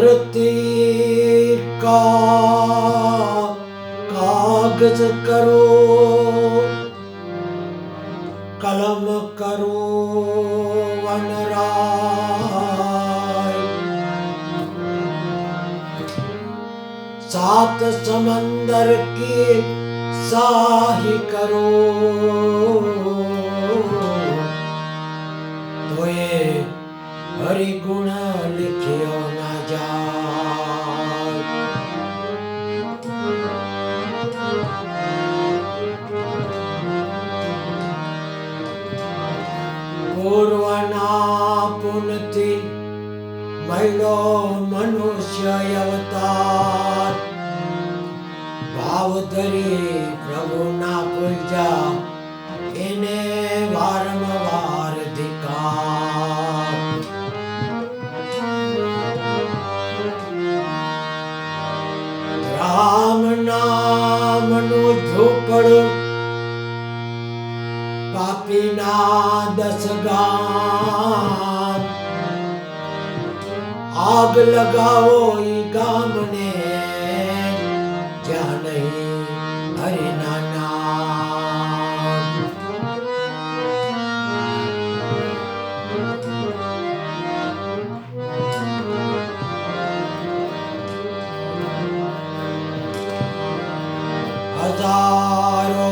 धरती का कागज करो, कलम करो वनराय। सात समंदर की साही करो, तो ये हरि गुण लिखियो न जाय। पूर्वना पुनति मळ्यो मनुष्य अवतार, भाव धरी प्रभु ना पूजा એને વારંવાર ધિકાર। રામ નામનું ઝૂંપડું પાપીના 10 ગામ, આગ લગાવો ઈ ગામને જ્યાં નહીં હરિના નામ। હજારો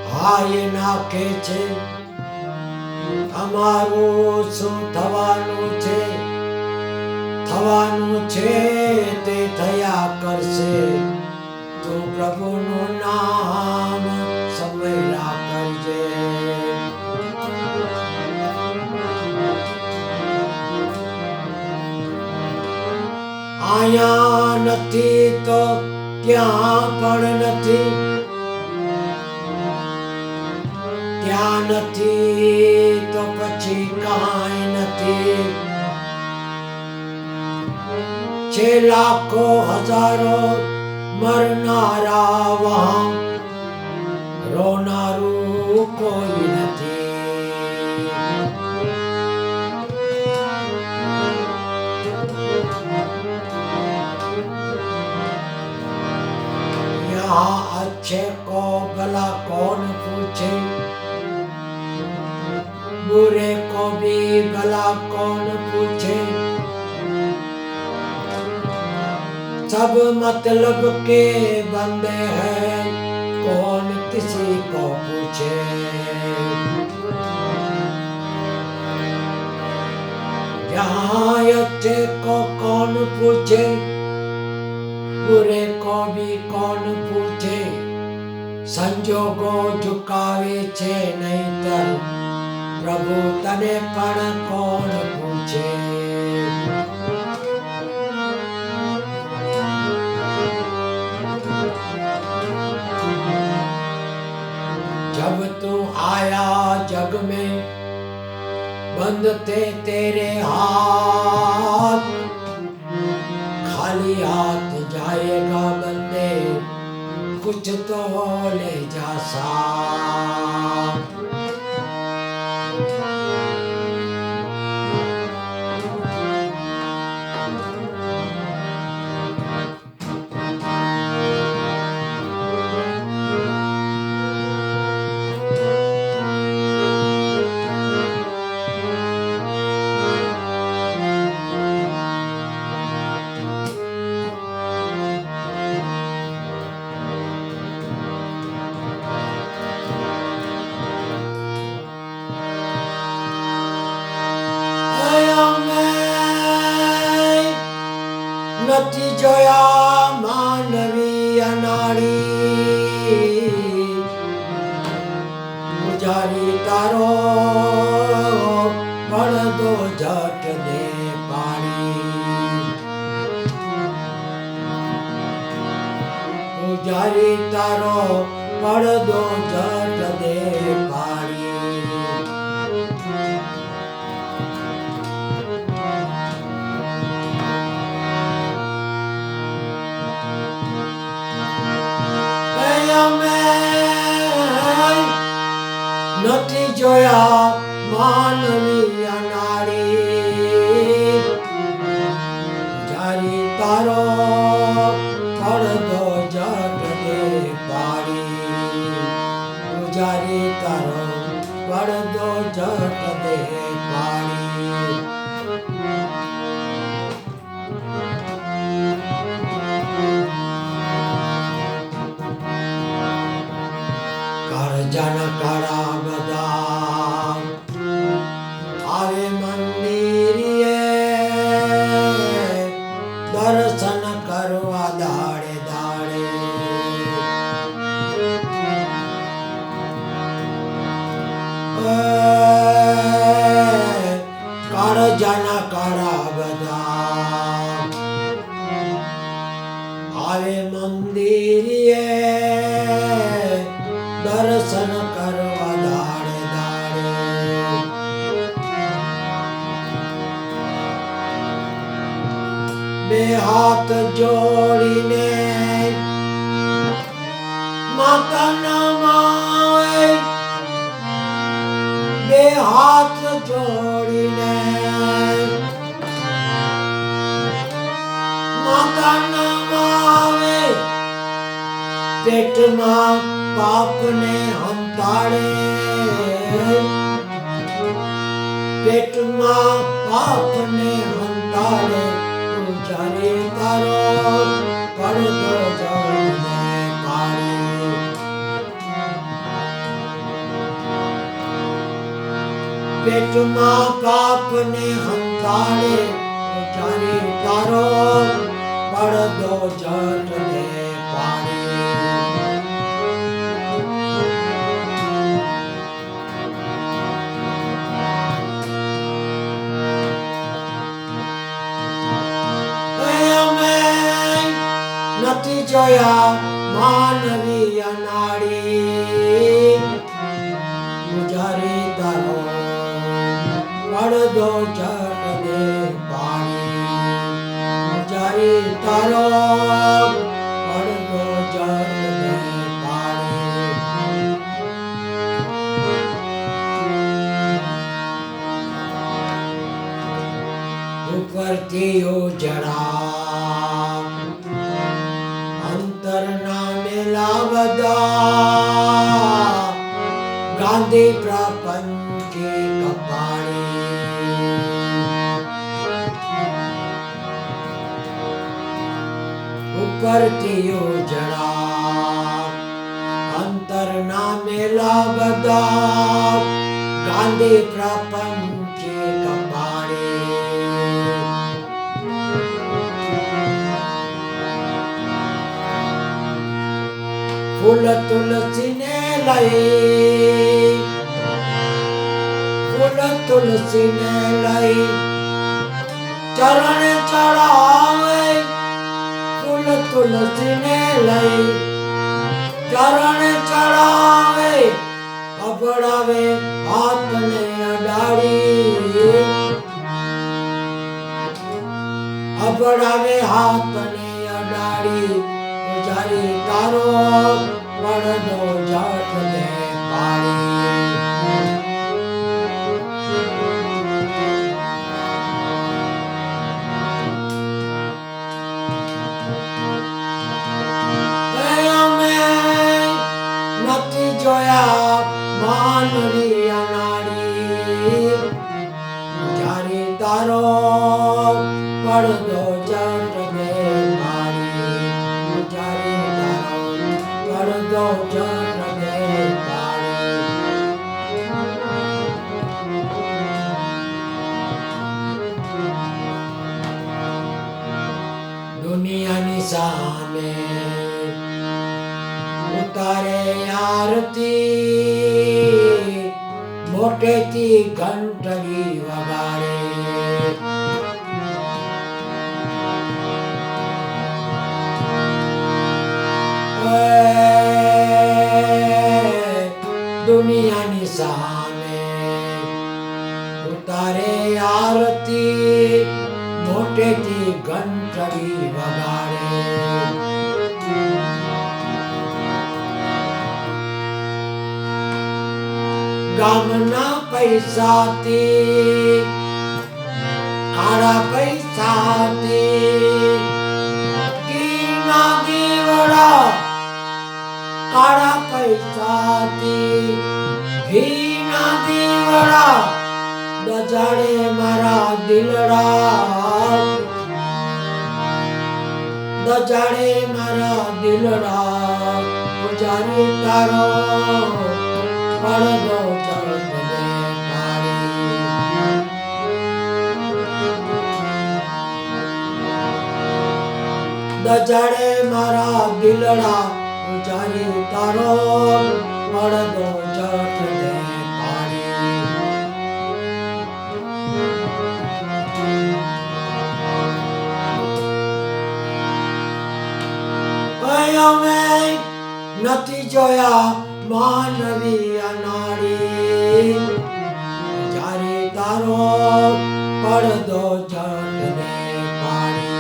હાય નાખે છે, અમારું શું થવાનું છે? થવાનું છે તે થયા કરશે, તું પ્રભુનું નામ સમયલા કરજે। આયા નથી તો ત્યાં પણ નથી, ત્યાં નથી તો પછી કાંઈ નથી। છે લાખો હજારો મરનારા વહાં, રોનારું કોઈ નથી। यहाँ अच्छे को भला कौन पूछे, बुरे को भी भला कौन पूछे। सब मतलब के बंदे हैं, कौन किसी को पूछे। यहाँ अच्छे को कौन पूछे, बुरे को भी कौन पूछे। संजोगो झुकावे छे नहीतर प्रभु तने पण कौन पूछे। जब तू आया जग में बंद थे तेरे हाथ, खाली हाथ जाएगा बंदे, कुछ तो ले जा साथ। નથી જોયા માનવી અનાળી, પૂજારી તારો પડદો જટ દે પાડી। પૂજારી તારો પડદો જટ દે પાડી। નથી જોયા માનવી અનાળી, તારો પડદો જટ દે પાડી પૂજારી તારો પડદો જટ દે પાડી કરજણ કળા બધા આવે મંદિરે દર્શન કરવા દાડે દાડે કરજણ કળા બધા આવે મંદિરે દર્શન કરવા દાડે દાડે બે હાથ જોડીને માતા નમાવે બે હાથ જોડીને માતા નમાવે પેટમાં પાપને હંતાડે પેટમાં પાપને હંતાડે પૂજારી તારો પડદો જળને પાડી પેટમાં પાપને હંતાડે પૂજારી તારો પડદો જળને પાડી નથી જોયા માનવી અનાડી પૂજારી તારો પડદો જટ દે પાડી પૂજારી તારો પડદો જટ દે પાડી ઉપરથી ઉજળા અંતરના મેલા બધા ગાંધી પ્રપંચી કપાળી ઉપરથી ઉજળા અંતરના મેલા બધા ગાંધી પ્રપંચી કપાળી ફૂલ તુલસીને લઈ ફૂલ તુલસીને લઈ ચરણ ચડાવે ફૂલ તુલસીને લઈ ચરણ ચડાવે અબડાવે હાથને અડાડી અબડાવે હાથને અડાડી પૂજારી તારો પડદો જટ દે પાડી અમે નથી જોયા માનવી અનાડી પૂજારી તારો પડદો જટ દે પાડી પૂજારી તારો પડદો જટ દે પાડી દુનિયાની સામે ઉતારે આરતી મોટેથી ઘંટડી વગાડે દુનિયાની સામે ઉતારે આરતી મોટેથી ઘંટડી વગાડે ગામના પૈસાથી કાળા પૈસાથી કાળા પૈસાથી ઘીના દીવડા દજાડે મારા દિલડા દજાડે મારા દિલડા પૂજારી તારો પડદો ચડે મારી દજાડે મારા દિલડા પૂજારી તારો પડદો ચડે અમે નથી જોયા માનવી અનાળી જ્યારે તારો પડદો ચડે પાડી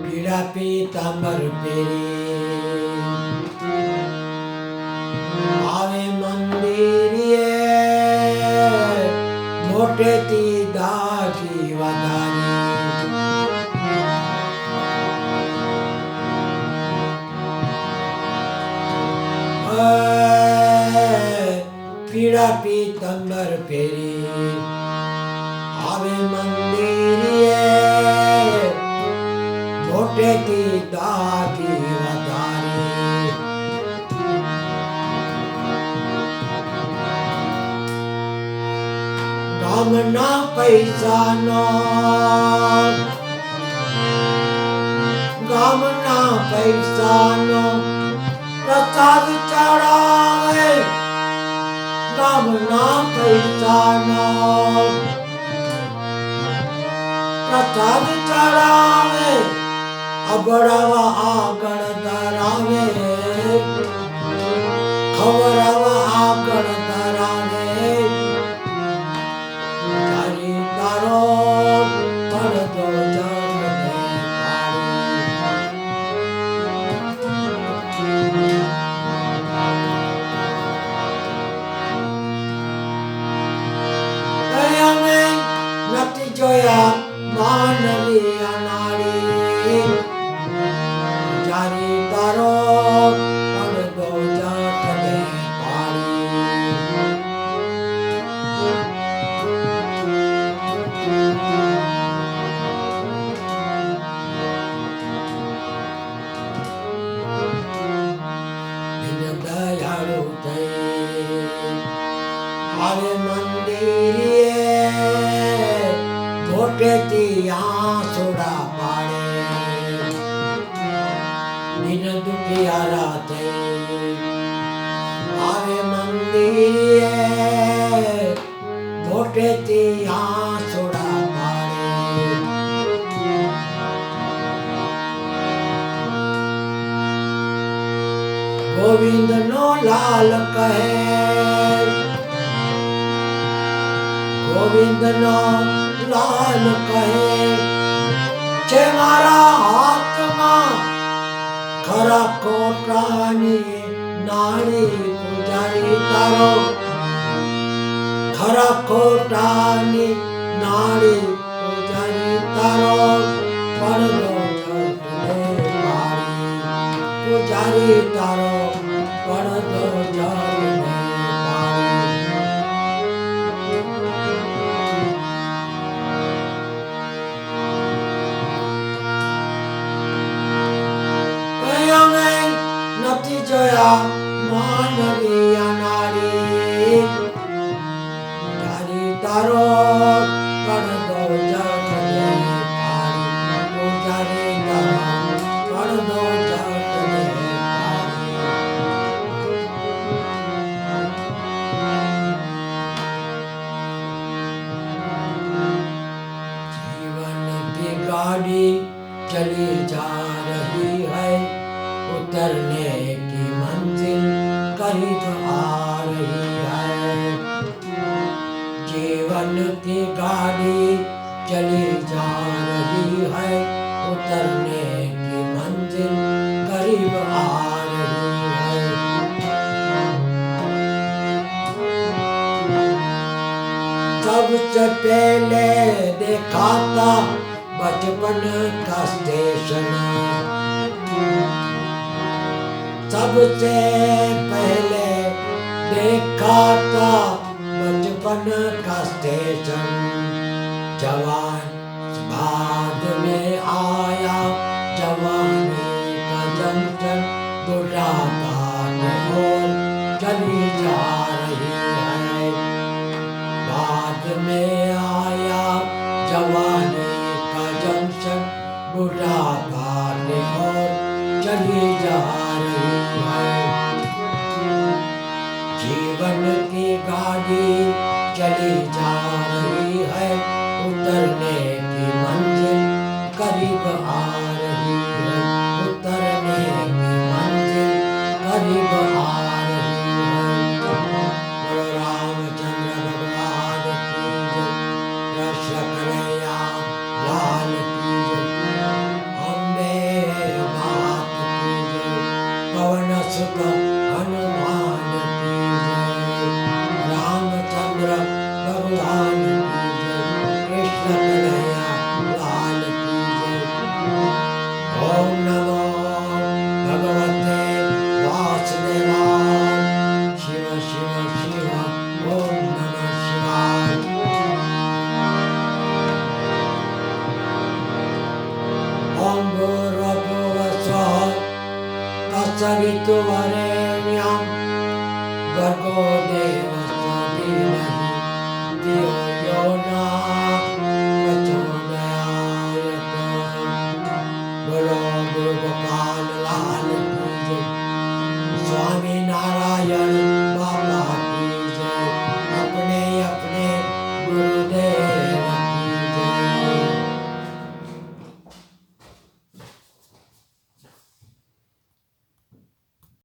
પીળા પીતાંબર પેરી આવે મંદિરે મોટેથી દાઢી વધારી પીળા પીતંબર પેરી આવે મંદિરે મોટેથી દાઢી વધારી ગામના પૈસાનો પ્રસાદ ચડાવે ગામના પૈસાનો પ્રસાદ ચડાવે અબડાવા આગળ ધરાવે ખવડાવા આગળ ધરાવે તારો પડદો ચડે અમે નથી જોયા માનવી અનાળી જ્યારે તારો પડદો ચડે દયાળુ થઈ આવે મંદિરે મોટેથી આંસુડા પાડે દિન દુખિયારા થઈ આવે મંદિરે મોટેથી આંસુડા પાડે ગોવિંદ નો લાલ કહે ગોવિંદ નો લાલ કહે છે મારા હાથમાં ખરા કોટાની નાળી પૂજારી તારો ખરા કોટાની નાળી પૂજારી તારો પડદો ચડે મારી પૂજારી તારો પડદો ચડે નથી જોયા માનવી અનાળી તારી તારો પડદો ચડે પૂજારી તારો પડદો ચડે जीवन की गाड़ी चली जा रही है उतरने की मंजिल करीब आ रही है जीवन की गाड़ी चली जा रही है उतरने की मंजिल करीब आ रही है सबसे पहले देखा खाता बचपन का स्टेशन। सबसे पहले देखा था बचपन का स्टेशन। जवान बाद में आया जवानी का जंक्शन। बुढ़ापा की ओर चली जा रही है। बाद में आया जवानी का जंक्शन। बुढ़ापा की ओर चली जा रही है। जीवन की गाड़ी चली जा रही है। उतरने की मंजिल करीब आ रही है। उतरने की मंजिल करीब आ रही है। बोलो रामचंद्र भगवान की जय। कृष्ण कन्हैया लाल की जय। अम्बे मात की जय। पवन सुत हनुमान की जय। रामचंद्र भगवान की जय। कृष्ण कन्हैया लाल की जय। ओम नमो भगवते वासुदेवाय। शिव शिव शिव ओम नमः शिवाय। ओम भूर्भुवः स्वः तत्सवितुर्वरेण्यं भर्गो देवस्य धीमहि